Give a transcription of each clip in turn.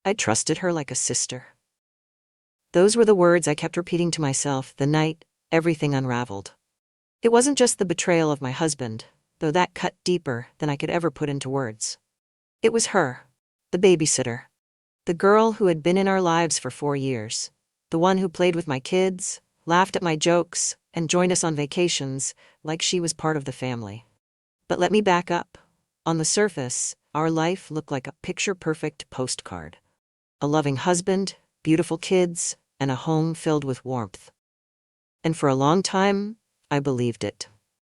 I trusted her like a sister. Those were the words I kept repeating to myself the night everything unraveled. It wasn't just the betrayal of my husband, though that cut deeper than I could ever put into words. It was her, the babysitter. The girl who had been in our lives for 4 years. The one who played with my kids, laughed at my jokes, and joined us on vacations like she was part of the family. But let me back up. On the surface, our life looked like a picture-perfect postcard. A loving husband, beautiful kids, and a home filled with warmth. And for a long time, I believed it.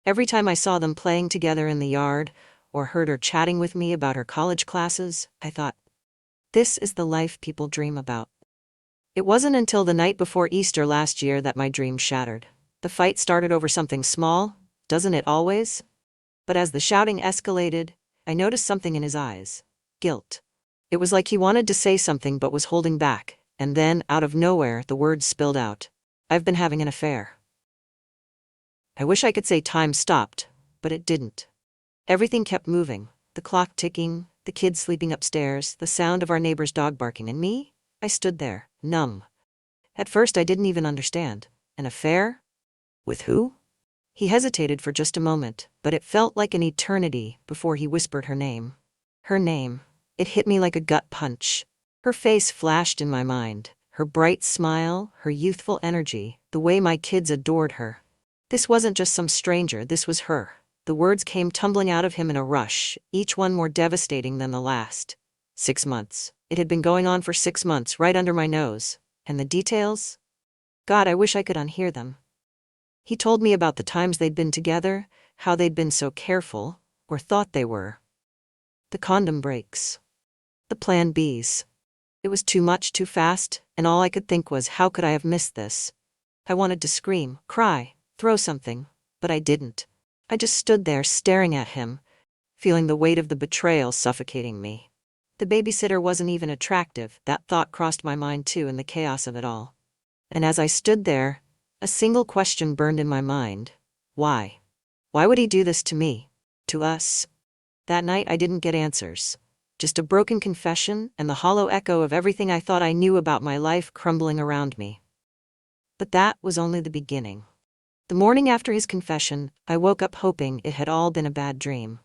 Every time I saw them playing together in the yard, or heard her chatting with me about her college classes, I thought, this is the life people dream about. It wasn't until the night before Easter last year that my dream shattered. The fight started over something small, doesn't it always? But as the shouting escalated, I noticed something in his eyes. Guilt. It was like he wanted to say something but was holding back, and then, out of nowhere, the words spilled out. I've been having an affair. I wish I could say time stopped, but it didn't. Everything kept moving, the clock ticking, the kids sleeping upstairs, the sound of our neighbor's dog barking, and me? I stood there, numb. At first I didn't even understand. An affair? With who? He hesitated for just a moment, but it felt like an eternity before he whispered her name. Her name. It hit me like a gut punch. Her face flashed in my mind, her bright smile, her youthful energy, the way my kids adored her. This wasn't just some stranger, this was her. The words came tumbling out of him in a rush, each one more devastating than the last. 6 months. It had been going on for 6 months, right under my nose. And the details? God, I wish I could unhear them. He told me about the times they'd been together, how they'd been so careful, or thought they were. The condom breaks. The plan Bs. It was too much, too fast, and all I could think was, how could I have missed this? I wanted to scream, cry, throw something, but I didn't. I just stood there staring at him, feeling the weight of the betrayal suffocating me. The babysitter wasn't even attractive, that thought crossed my mind too in the chaos of it all. And as I stood there, a single question burned in my mind. Why? Why would he do this to me? To us? That night I didn't get answers. Just a broken confession and the hollow echo of everything I thought I knew about my life crumbling around me. But that was only the beginning. The morning after his confession, I woke up hoping it had all been a bad dream.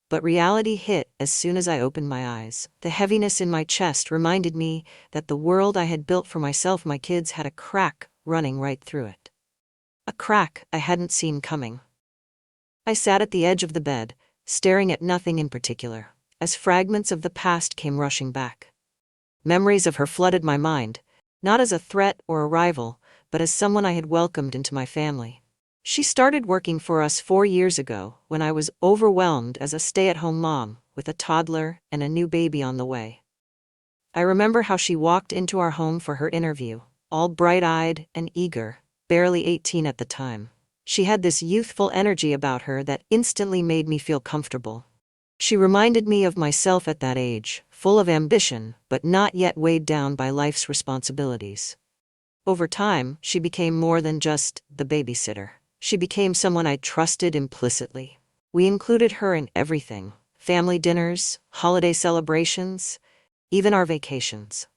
But reality hit as soon as I opened my eyes. The heaviness in my chest reminded me that the world I had built for myself, my kids, had a crack running right through it. A crack I hadn't seen coming. I sat at the edge of the bed, staring at nothing in particular, as fragments of the past came rushing back. Memories of her flooded my mind, not as a threat or a rival, but as someone I had welcomed into my family. She started working for us 4 years ago when I was overwhelmed as a stay-at-home mom with a toddler and a new baby on the way. I remember how she walked into our home for her interview, all bright-eyed and eager, barely 18 at the time. She had this youthful energy about her that instantly made me feel comfortable. She reminded me of myself at that age, full of ambition, but not yet weighed down by life's responsibilities. Over time, she became more than just the babysitter. She became someone I trusted implicitly. We included her in everything: family dinners, holiday celebrations, even our vacations.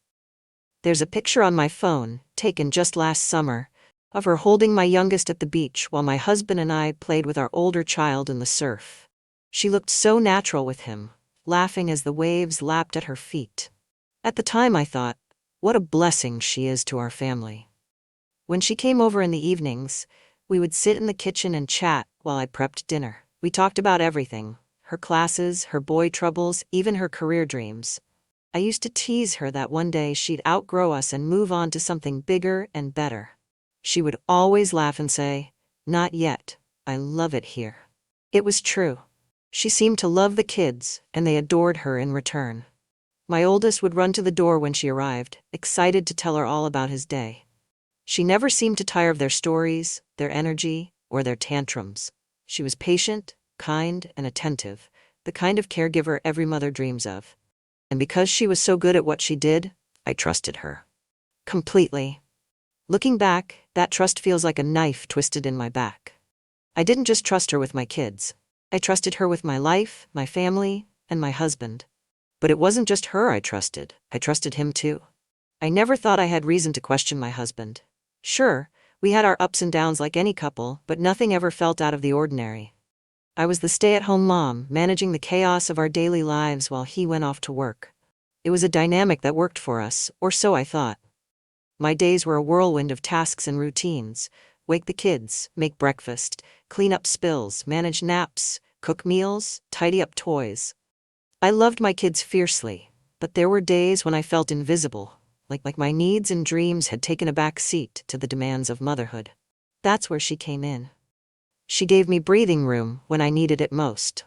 There's a picture on my phone, taken just last summer, of her holding my youngest at the beach while my husband and I played with our older child in the surf. She looked so natural with him, laughing as the waves lapped at her feet. At the time I thought, what a blessing she is to our family. When she came over in the evenings, we would sit in the kitchen and chat while I prepped dinner. We talked about everything: her classes, her boy troubles, even her career dreams. I used to tease her that one day she'd outgrow us and move on to something bigger and better. She would always laugh and say, "Not yet, I love it here." It was true. She seemed to love the kids, and they adored her in return. My oldest would run to the door when she arrived, excited to tell her all about his day. She never seemed to tire of their stories, their energy, or their tantrums. She was patient, kind, and attentive, the kind of caregiver every mother dreams of. And because she was so good at what she did, I trusted her. Completely. Looking back, that trust feels like a knife twisted in my back. I didn't just trust her with my kids. I trusted her with my life, my family, and my husband. But it wasn't just her I trusted him too. I never thought I had reason to question my husband. Sure, we had our ups and downs like any couple, but nothing ever felt out of the ordinary. I was the stay-at-home mom, managing the chaos of our daily lives while he went off to work. It was a dynamic that worked for us, or so I thought. My days were a whirlwind of tasks and routines. Wake the kids, make breakfast, clean up spills, manage naps, cook meals, tidy up toys. I loved my kids fiercely, but there were days when I felt invisible, like my needs and dreams had taken a back seat to the demands of motherhood. That's where she came in. She gave me breathing room when I needed it most.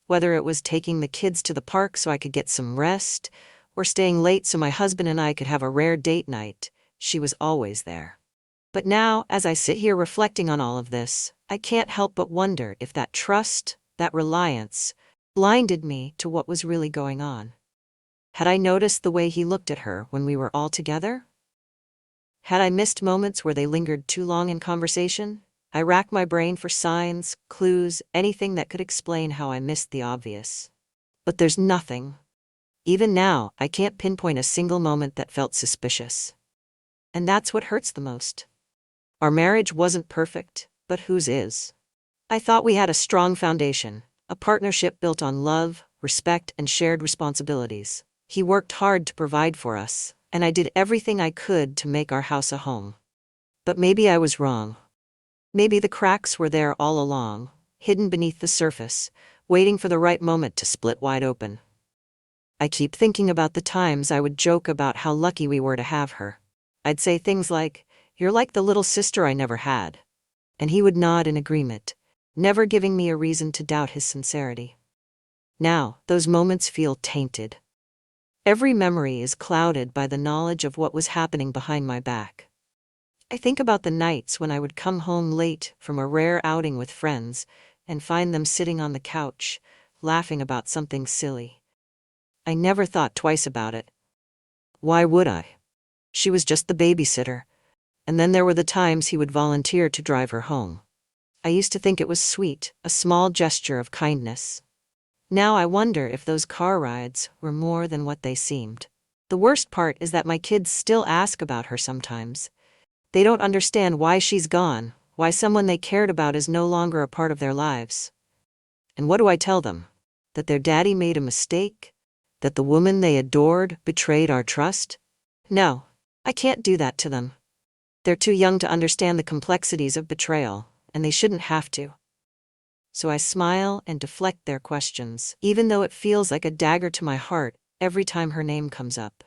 Whether it was taking the kids to the park so I could get some rest, or staying late so my husband and I could have a rare date night, she was always there. But now, as I sit here reflecting on all of this, I can't help but wonder if that trust, that reliance, blinded me to what was really going on. Had I noticed the way he looked at her when we were all together? Had I missed moments where they lingered too long in conversation? I racked my brain for signs, clues, anything that could explain how I missed the obvious. But there's nothing. Even now, I can't pinpoint a single moment that felt suspicious. And that's what hurts the most. Our marriage wasn't perfect, but whose is? I thought we had a strong foundation, a partnership built on love, respect, and shared responsibilities. He worked hard to provide for us, and I did everything I could to make our house a home. But maybe I was wrong. Maybe the cracks were there all along, hidden beneath the surface, waiting for the right moment to split wide open. I keep thinking about the times I would joke about how lucky we were to have her. I'd say things like, "You're like the little sister I never had." And he would nod in agreement, never giving me a reason to doubt his sincerity. Now, those moments feel tainted. Every memory is clouded by the knowledge of what was happening behind my back. I think about the nights when I would come home late from a rare outing with friends and find them sitting on the couch, laughing about something silly. I never thought twice about it. Why would I? She was just the babysitter. And then there were the times he would volunteer to drive her home. I used to think it was sweet, a small gesture of kindness. Now I wonder if those car rides were more than what they seemed. The worst part is that my kids still ask about her sometimes. They don't understand why she's gone, why someone they cared about is no longer a part of their lives. And what do I tell them? That their daddy made a mistake? That the woman they adored betrayed our trust? No, I can't do that to them. They're too young to understand the complexities of betrayal, and they shouldn't have to. So I smile and deflect their questions, even though it feels like a dagger to my heart every time her name comes up.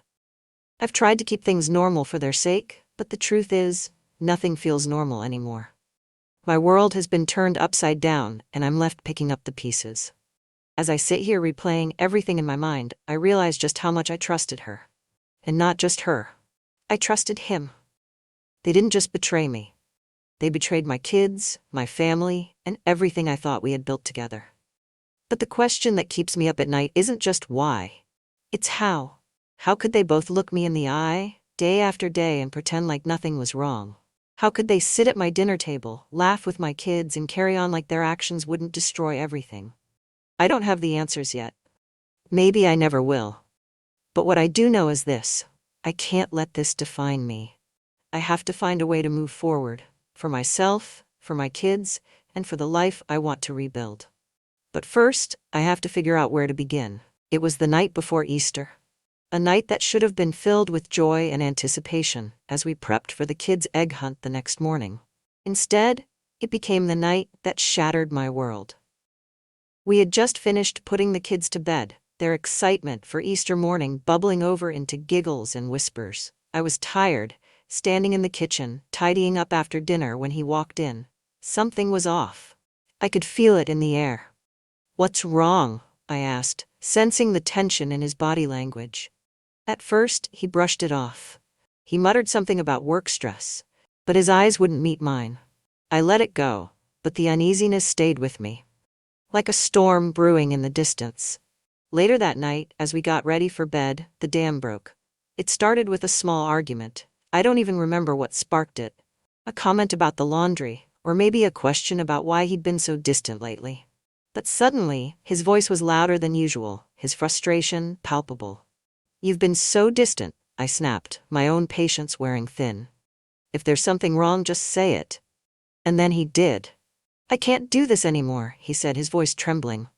I've tried to keep things normal for their sake, but the truth is, nothing feels normal anymore. My world has been turned upside down, and I'm left picking up the pieces. As I sit here replaying everything in my mind, I realize just how much I trusted her. And not just her. I trusted him. They didn't just betray me. They betrayed my kids, my family, and everything I thought we had built together. But the question that keeps me up at night isn't just why. It's how. How could they both look me in the eye, day after day, and pretend like nothing was wrong? How could they sit at my dinner table, laugh with my kids, and carry on like their actions wouldn't destroy everything? I don't have the answers yet. Maybe I never will. But what I do know is this: I can't let this define me. I have to find a way to move forward, for myself, for my kids, and for the life I want to rebuild. But first, I have to figure out where to begin. It was the night before Easter. A night that should have been filled with joy and anticipation as we prepped for the kids' egg hunt the next morning. Instead, it became the night that shattered my world. We had just finished putting the kids to bed, their excitement for Easter morning bubbling over into giggles and whispers. I was tired, standing in the kitchen, tidying up after dinner when he walked in. Something was off. I could feel it in the air. "What's wrong?" I asked, sensing the tension in his body language. At first, he brushed it off. He muttered something about work stress, but his eyes wouldn't meet mine. I let it go, but the uneasiness stayed with me, like a storm brewing in the distance. Later that night, as we got ready for bed, the dam broke. It started with a small argument. I don't even remember what sparked it. A comment about the laundry, or maybe a question about why he'd been so distant lately. But suddenly, his voice was louder than usual, his frustration palpable. "You've been so distant," I snapped, my own patience wearing thin. "If there's something wrong, just say it." And then he did. "I can't do this anymore," he said, his voice trembling.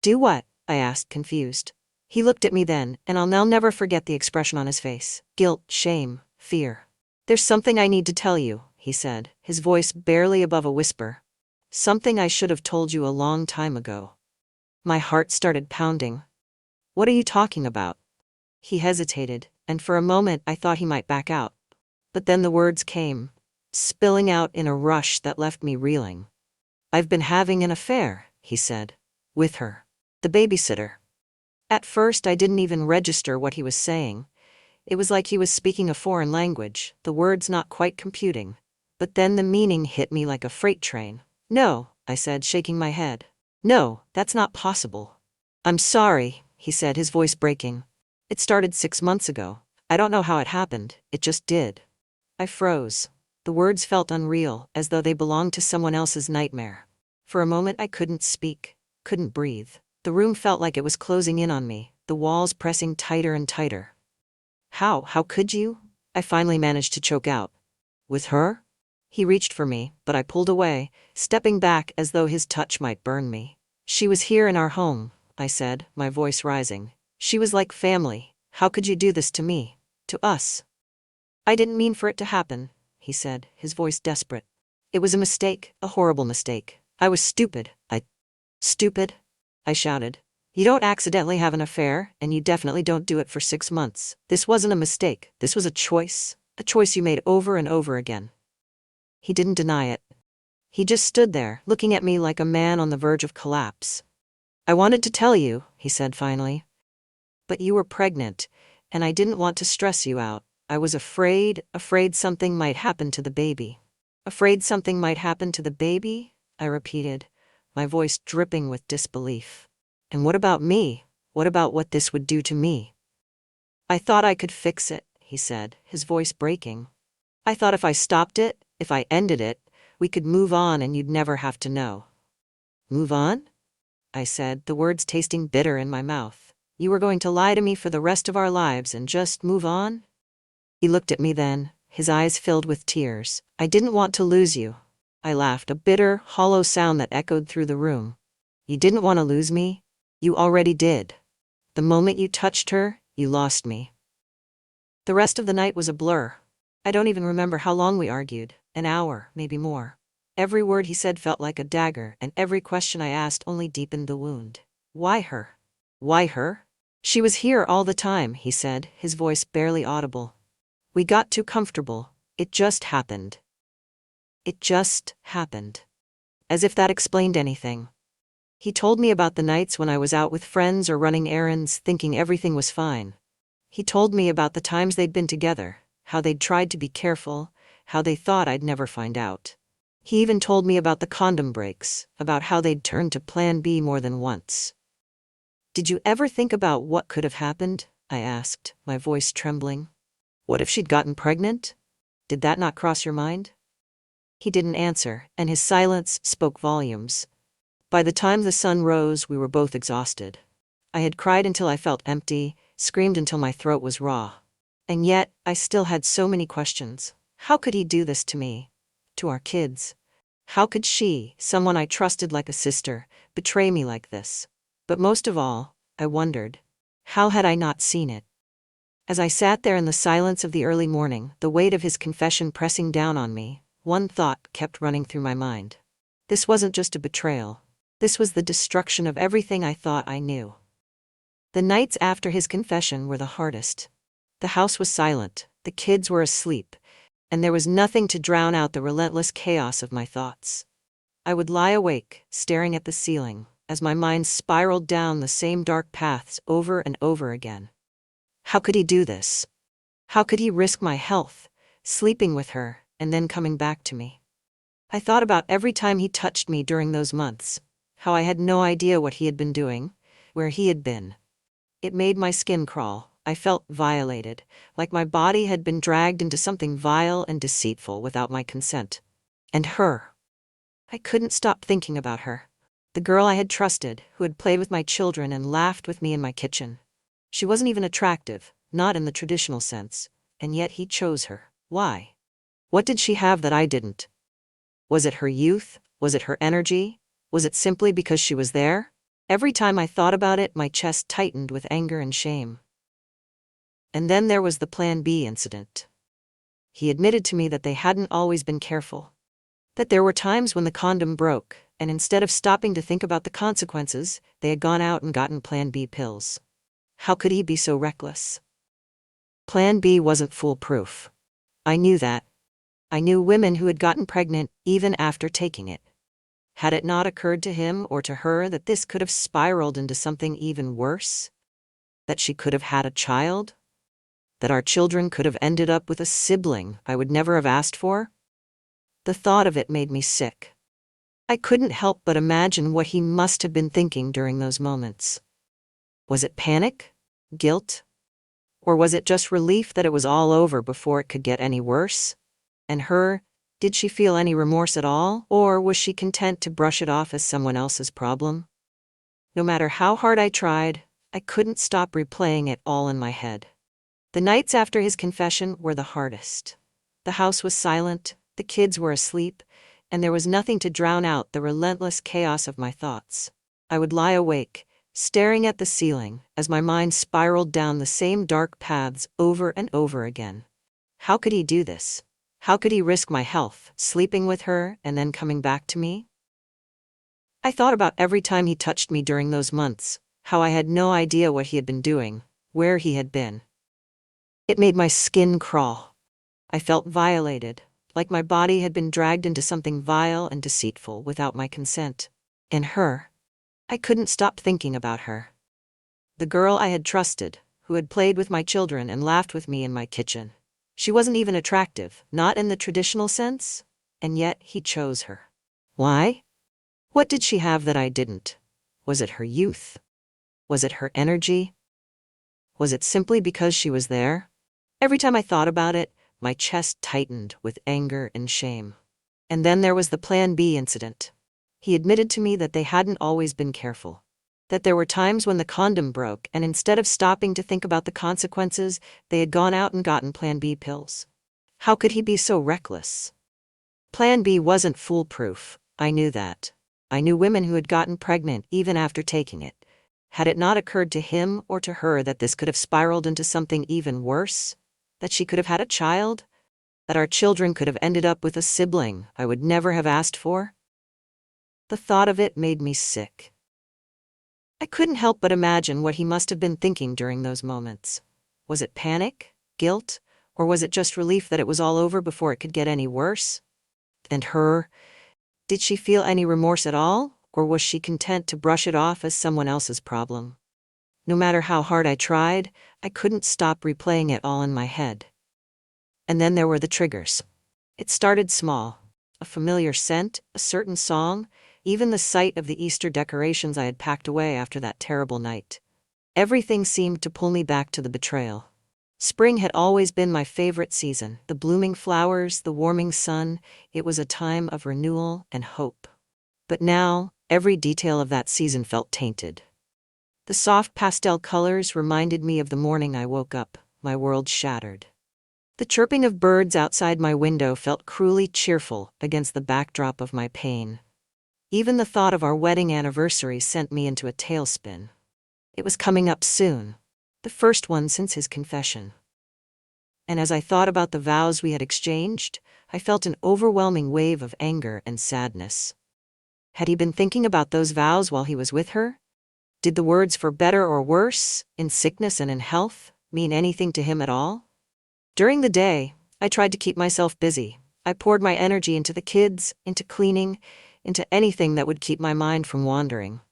"Do what?" I asked, confused. He looked at me then, and I'll never forget the expression on his face. Guilt, shame, fear. "There's something I need to tell you," he said, his voice barely above a whisper. "Something I should have told you a long time ago." My heart started pounding. "What are you talking about?" He hesitated, and for a moment I thought he might back out. But then the words came, spilling out in a rush that left me reeling. "I've been having an affair," he said. "With her. The babysitter." At first I didn't even register what he was saying. It was like he was speaking a foreign language, the words not quite computing. But then the meaning hit me like a freight train. "No," I said, shaking my head. "No, that's not possible." "I'm sorry," he said, his voice breaking. "It started 6 months ago. I don't know how it happened, it just did." I froze. The words felt unreal, as though they belonged to someone else's nightmare. For a moment I couldn't speak, couldn't breathe. The room felt like it was closing in on me, the walls pressing tighter and tighter. How could you?" I finally managed to choke out. "With her?" He reached for me, but I pulled away, stepping back as though his touch might burn me. "She was here in our home," I said, my voice rising. "She was like family. How could you do this to me? To us?" "I didn't mean for it to happen," he said, his voice desperate. "It was a mistake, a horrible mistake. I was stupid. Stupid?" I shouted. "You don't accidentally have an affair, and you definitely don't do it for 6 months. This wasn't a mistake. This was a choice you made over and over again." He didn't deny it. He just stood there, looking at me like a man on the verge of collapse. "I wanted to tell you," he said finally. "But you were pregnant, and I didn't want to stress you out. I was afraid something might happen to the baby." "Afraid something might happen to the baby?" I repeated, my voice dripping with disbelief. "And what about me? What about what this would do to me?" "I thought I could fix it," he said, his voice breaking. "I thought if I stopped it, if I ended it, we could move on and you'd never have to know." "Move on?" I said, the words tasting bitter in my mouth. "You were going to lie to me for the rest of our lives and just move on?" He looked at me then, his eyes filled with tears. "I didn't want to lose you." I laughed, a bitter, hollow sound that echoed through the room. "You didn't want to lose me? You already did. The moment you touched her, you lost me." The rest of the night was a blur. I don't even remember how long we argued. An hour, maybe more. Every word he said felt like a dagger, and every question I asked only deepened the wound. "Why her? Why her?" "She was here all the time," he said, his voice barely audible. "We got too comfortable. It just happened. It just happened." As if that explained anything. He told me about the nights when I was out with friends or running errands, thinking everything was fine. He told me about the times they'd been together, how they'd tried to be careful, how they thought I'd never find out. He even told me about the condom breaks, about how they'd turned to Plan B more than once. "Did you ever think about what could have happened?" I asked, my voice trembling. "What if she'd gotten pregnant? Did that not cross your mind?" He didn't answer, and his silence spoke volumes. By the time the sun rose, we were both exhausted. I had cried until I felt empty, screamed until my throat was raw. And yet, I still had so many questions. How could he do this to me? To our kids? How could she, someone I trusted like a sister, betray me like this? But most of all, I wondered, how had I not seen it? As I sat there in the silence of the early morning, the weight of his confession pressing down on me, one thought kept running through my mind. This wasn't just a betrayal. This was the destruction of everything I thought I knew. The nights after his confession were the hardest. The house was silent, the kids were asleep, and there was nothing to drown out the relentless chaos of my thoughts. I would lie awake, staring at the ceiling, as my mind spiraled down the same dark paths over and over again. How could he do this? How could he risk my health, sleeping with her, and then coming back to me? I thought about every time he touched me during those months, how I had no idea what he had been doing, where he had been. It made my skin crawl. I felt violated, like my body had been dragged into something vile and deceitful without my consent. And her. I couldn't stop thinking about her. The girl I had trusted, who had played with my children and laughed with me in my kitchen. She wasn't even attractive, not in the traditional sense, and yet he chose her. Why? What did she have that I didn't? Was it her youth? Was it her energy? Was it simply because she was there? Every time I thought about it, my chest tightened with anger and shame. And then there was the Plan B incident. He admitted to me that they hadn't always been careful. That there were times when the condom broke, and instead of stopping to think about the consequences, they had gone out and gotten Plan B pills. How could he be so reckless? Plan B wasn't foolproof. I knew that. I knew women who had gotten pregnant even after taking it. Had it not occurred to him or to her that this could have spiraled into something even worse? That she could have had a child? That our children could have ended up with a sibling I would never have asked for? The thought of it made me sick. I couldn't help but imagine what he must have been thinking during those moments. Was it panic? Guilt? Or was it just relief that it was all over before it could get any worse? And her, did she feel any remorse at all, or was she content to brush it off as someone else's problem? No matter how hard I tried, I couldn't stop replaying it all in my head. The nights after his confession were the hardest. The house was silent, the kids were asleep, and there was nothing to drown out the relentless chaos of my thoughts. I would lie awake, staring at the ceiling, as my mind spiraled down the same dark paths over and over again. How could he do this? How could he risk my health, sleeping with her, and then coming back to me? I thought about every time he touched me during those months, how I had no idea what he had been doing, where he had been. It made my skin crawl. I felt violated, like my body had been dragged into something vile and deceitful without my consent. And her. I couldn't stop thinking about her. The girl I had trusted, who had played with my children and laughed with me in my kitchen. She wasn't even attractive, not in the traditional sense, and yet he chose her. Why? What did she have that I didn't? Was it her youth? Was it her energy? Was it simply because she was there? Every time I thought about it, my chest tightened with anger and shame. And then there was the Plan B incident. He admitted to me that they hadn't always been careful. That there were times when the condom broke, and instead of stopping to think about the consequences, they had gone out and gotten Plan B pills. How could he be so reckless? Plan B wasn't foolproof. I knew that. I knew women who had gotten pregnant even after taking it. Had it not occurred to him or to her that this could have spiraled into something even worse? That she could have had a child? That our children could have ended up with a sibling I would never have asked for? The thought of it made me sick. I couldn't help but imagine what he must have been thinking during those moments. Was it panic? Guilt? Or was it just relief that it was all over before it could get any worse? And her? Did she feel any remorse at all? Or was she content to brush it off as someone else's problem? No matter how hard I tried, I couldn't stop replaying it all in my head. And then there were the triggers. It started small. A familiar scent, a certain song, even the sight of the Easter decorations I had packed away after that terrible night. Everything seemed to pull me back to the betrayal. Spring had always been my favorite season. The blooming flowers, the warming sun, it was a time of renewal and hope. But now, every detail of that season felt tainted. The soft pastel colors reminded me of the morning I woke up, my world shattered. The chirping of birds outside my window felt cruelly cheerful against the backdrop of my pain. Even the thought of our wedding anniversary sent me into a tailspin. It was coming up soon, the first one since his confession. And as I thought about the vows we had exchanged, I felt an overwhelming wave of anger and sadness. Had he been thinking about those vows while he was with her? Did the words "for better or worse," in sickness and in health, mean anything to him at all? During the day, I tried to keep myself busy. I poured my energy into the kids, into cleaning, into anything that would keep my mind from wandering.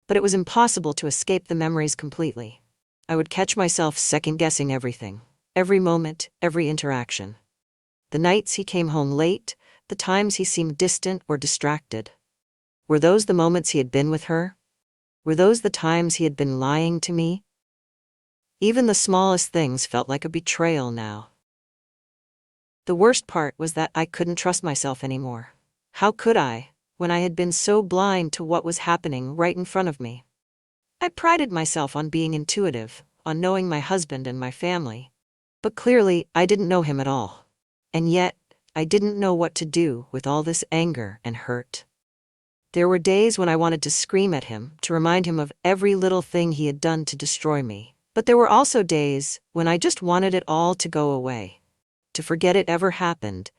But it was impossible to escape the memories completely. I would catch myself second-guessing everything, every moment, every interaction. The nights he came home late, the times he seemed distant or distracted. Were those the moments he had been with her? Were those the times he had been lying to me? Even the smallest things felt like a betrayal now. The worst part was that I couldn't trust myself anymore. How could I, when I had been so blind to what was happening right in front of me. I prided myself on being intuitive, on knowing my husband and my family. But clearly, I didn't know him at all. And yet, I didn't know what to do with all this anger and hurt. There were days when I wanted to scream at him, to remind him of every little thing he had done to destroy me. But there were also days when I just wanted it all to go away, to forget it ever happened,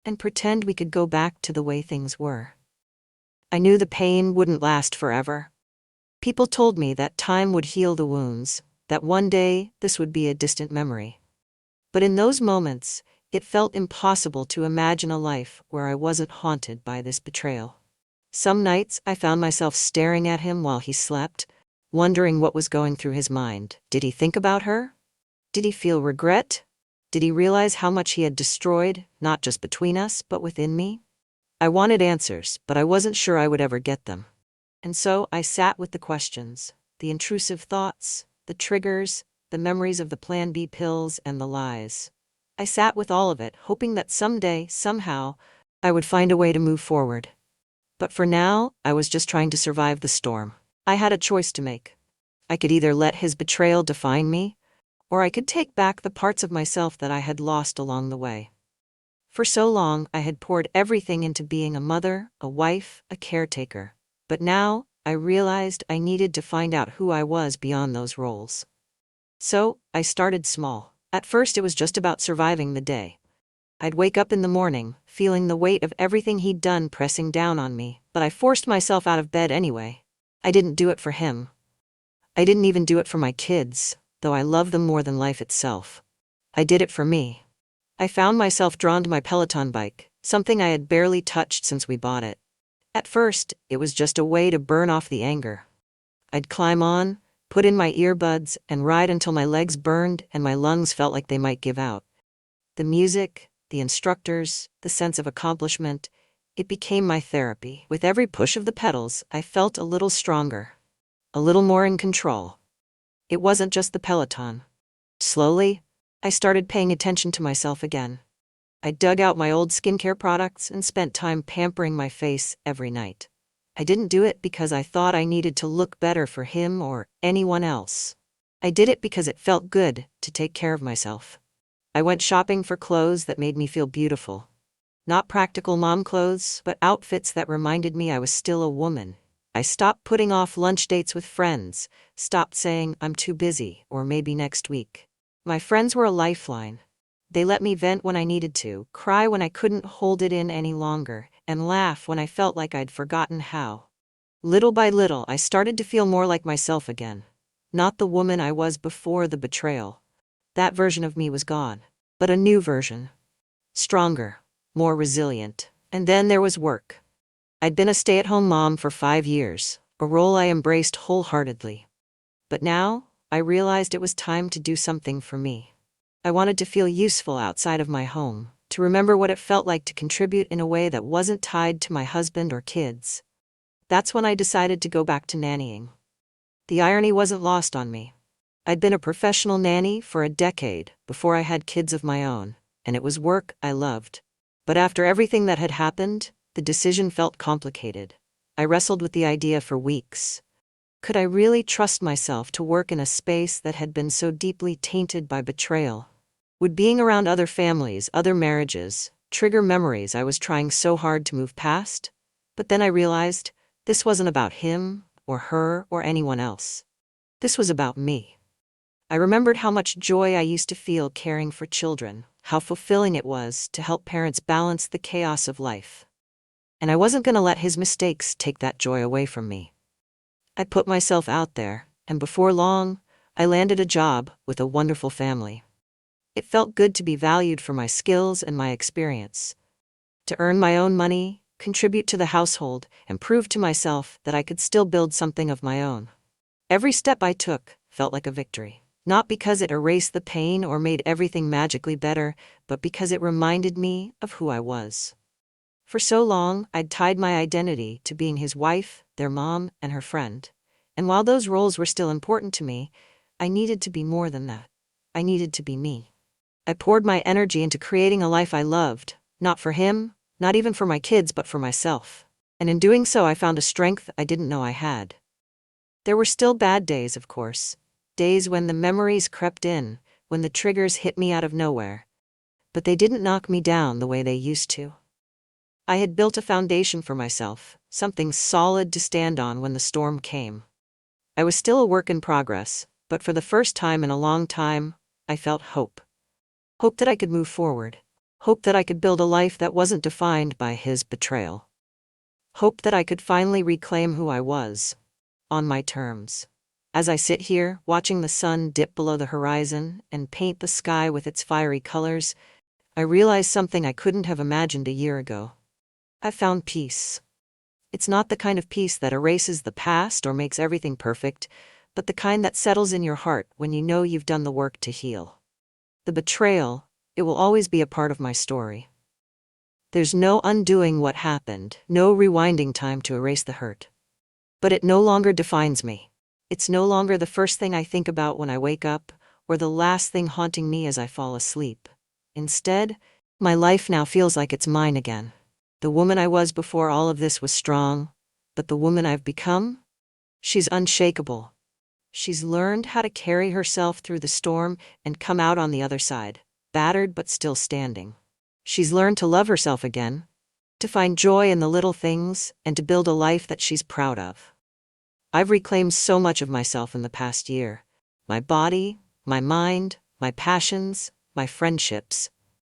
and pretend we could go back to the way things were. I knew the pain wouldn't last forever. People told me that time would heal the wounds, that one day this would be a distant memory. But in those moments, it felt impossible to imagine a life where I wasn't haunted by this betrayal. Some nights I found myself staring at him while he slept, wondering what was going through his mind. Did he think about her? Did he feel regret? Did he realize how much he had destroyed, not just between us, but within me? I wanted answers, but I wasn't sure I would ever get them. And so I sat with the questions, the intrusive thoughts, the triggers, the memories of the Plan B pills and the lies. I sat with all of it, hoping that someday, somehow, I would find a way to move forward. But for now, I was just trying to survive the storm. I had a choice to make. I could either let his betrayal define me, or I could take back the parts of myself that I had lost along the way. For so long, I had poured everything into being a mother, a wife, a caretaker. But now, I realized I needed to find out who I was beyond those roles. So, I started small. At first, it was just about surviving the day. I'd wake up in the morning, feeling the weight of everything he'd done pressing down on me, but I forced myself out of bed anyway. I didn't do it for him. I didn't even do it for my kids, though I love them more than life itself. I did it for me. I found myself drawn to my Peloton bike, something I had barely touched since we bought it. At first, it was just a way to burn off the anger. I'd climb on, put in my earbuds, and ride until my legs burned and my lungs felt like they might give out. The music, the instructors, the sense of accomplishment, it became my therapy. With every push of the pedals, I felt a little stronger, a little more in control. It wasn't just the Peloton. Slowly, I started paying attention to myself again. I dug out my old skincare products and spent time pampering my face every night. I didn't do it because I thought I needed to look better for him or anyone else. I did it because it felt good to take care of myself. I went shopping for clothes that made me feel beautiful. Not practical mom clothes, but outfits that reminded me I was still a woman. I stopped putting off lunch dates with friends, stopped saying I'm too busy or maybe next week. My friends were a lifeline. They let me vent when I needed to, cry when I couldn't hold it in any longer, and laugh when I felt like I'd forgotten how. Little by little, I started to feel more like myself again. Not the woman I was before the betrayal. That version of me was gone. But a new version. Stronger, more resilient. And then there was work. I'd been a stay-at-home mom for 5 years, a role I embraced wholeheartedly. But now, I realized it was time to do something for me. I wanted to feel useful outside of my home, to remember what it felt like to contribute in a way that wasn't tied to my husband or kids. That's when I decided to go back to nannying. The irony wasn't lost on me. I'd been a professional nanny for a decade before I had kids of my own, and it was work I loved. But after everything that had happened, the decision felt complicated. I wrestled with the idea for weeks. Could I really trust myself to work in a space that had been so deeply tainted by betrayal? Would being around other families, other marriages, trigger memories I was trying so hard to move past? But then I realized this wasn't about him or her or anyone else. This was about me. I remembered how much joy I used to feel caring for children, how fulfilling it was to help parents balance the chaos of life. And I wasn't going to let his mistakes take that joy away from me. I put myself out there, and before long, I landed a job with a wonderful family. It felt good to be valued for my skills and my experience. To earn my own money, contribute to the household, and prove to myself that I could still build something of my own. Every step I took felt like a victory. Not because it erased the pain or made everything magically better, but because it reminded me of who I was. For so long, I'd tied my identity to being his wife, their mom, and her friend. And while those roles were still important to me, I needed to be more than that. I needed to be me. I poured my energy into creating a life I loved, not for him, not even for my kids, but for myself. And in doing so, I found a strength I didn't know I had. There were still bad days, of course. Days when the memories crept in, when the triggers hit me out of nowhere. But they didn't knock me down the way they used to. I had built a foundation for myself, something solid to stand on when the storm came. I was still a work in progress, but for the first time in a long time, I felt hope. Hope that I could move forward. Hope that I could build a life that wasn't defined by his betrayal. Hope that I could finally reclaim who I was, on my terms. As I sit here, watching the sun dip below the horizon and paint the sky with its fiery colors, I realize something I couldn't have imagined a year ago. I've found peace. It's not the kind of peace that erases the past or makes everything perfect, but the kind that settles in your heart when you know you've done the work to heal. The betrayal, it will always be a part of my story. There's no undoing what happened, no rewinding time to erase the hurt. But it no longer defines me. It's no longer the first thing I think about when I wake up, or the last thing haunting me as I fall asleep. Instead, my life now feels like it's mine again. The woman I was before all of this was strong, but the woman I've become? She's unshakable. She's learned how to carry herself through the storm and come out on the other side, battered but still standing. She's learned to love herself again, to find joy in the little things, and to build a life that she's proud of. I've reclaimed so much of myself in the past year. My body, my mind, my passions, my friendships.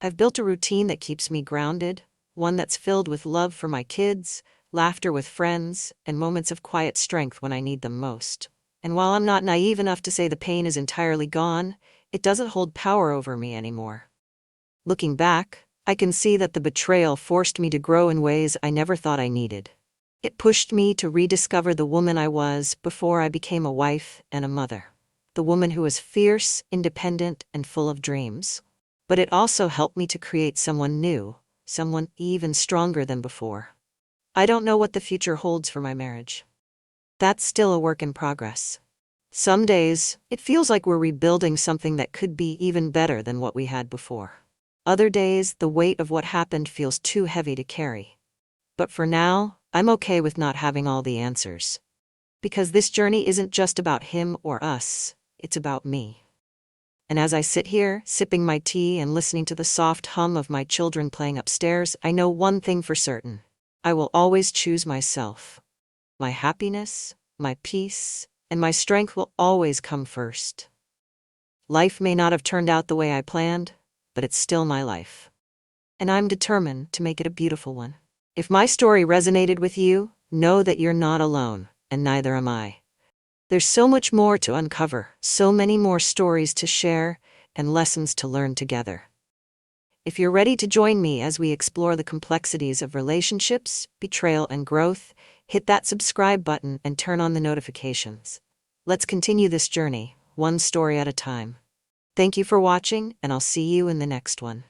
I've built a routine that keeps me grounded, one that's filled with love for my kids, laughter with friends, and moments of quiet strength when I need them most. And while I'm not naive enough to say the pain is entirely gone, it doesn't hold power over me anymore. Looking back, I can see that the betrayal forced me to grow in ways I never thought I needed. It pushed me to rediscover the woman I was before I became a wife and a mother. The woman who was fierce, independent, and full of dreams. But it also helped me to create someone new, someone even stronger than before. I don't know what the future holds for my marriage. That's still a work in progress. Some days, it feels like we're rebuilding something that could be even better than what we had before. Other days, the weight of what happened feels too heavy to carry. But for now, I'm okay with not having all the answers. Because this journey isn't just about him or us, it's about me. And as I sit here, sipping my tea and listening to the soft hum of my children playing upstairs, I know one thing for certain. I will always choose myself. My happiness, my peace, and my strength will always come first. Life may not have turned out the way I planned, but it's still my life. And I'm determined to make it a beautiful one. If my story resonated with you, know that you're not alone, and neither am I. There's so much more to uncover, so many more stories to share, and lessons to learn together. If you're ready to join me as we explore the complexities of relationships, betrayal, and growth, hit that subscribe button and turn on the notifications. Let's continue this journey, one story at a time. Thank you for watching, and I'll see you in the next one.